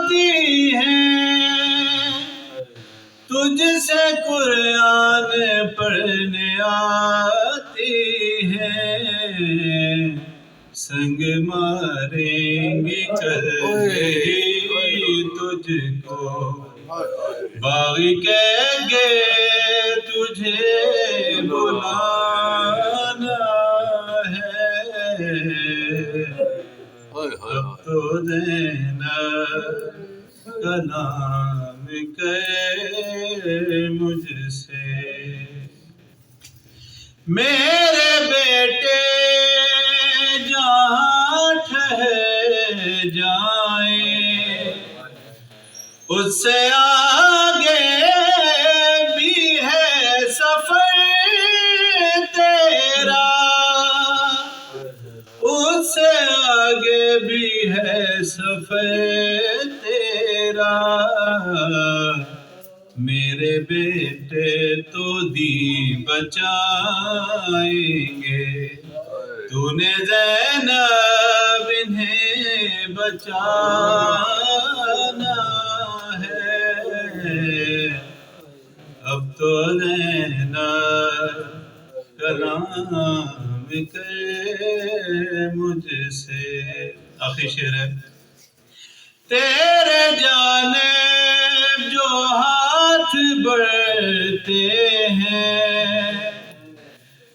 آتی ہیں، تجھ سے قرآن پڑھنے آتی ہیں، سنگ ماریں گی کبھی تجھ کو، باغی کہیں گے تجھے بلانا ہے، اب تو زینب کا نام کہے مجھ سے، میرے بیٹے جہاں ٹھہر جائیں، اس سے آگے بھی ہے سفر تیرا، اس سے آگے بھی ہے سفر تیرا، میرے بیٹے تو دین بچائیں گے، تو نے زینب انہیں بچانا ہے، اب تو زینب کا نام کہے مجھ سے۔ آخری شعر ہے، تیرے جانب جو ہاتھ بڑھتے ہیں،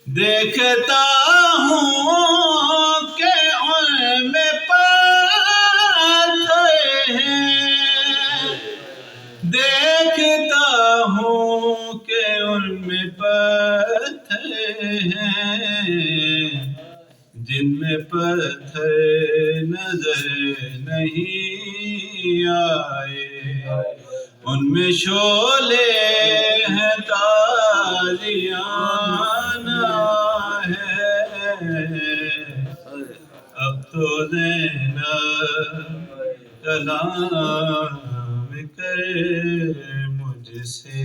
دیکھتا ہوں کہ ان میں پتھر ہیں، دیکھتا ہوں کہ ان میں پتھر ہیں، جن میں پتھر نظر نہیں آئے، ان میں شعلے ہیں تازیانہ ہے، اب تو زینب کا نام کرے مجھ سے۔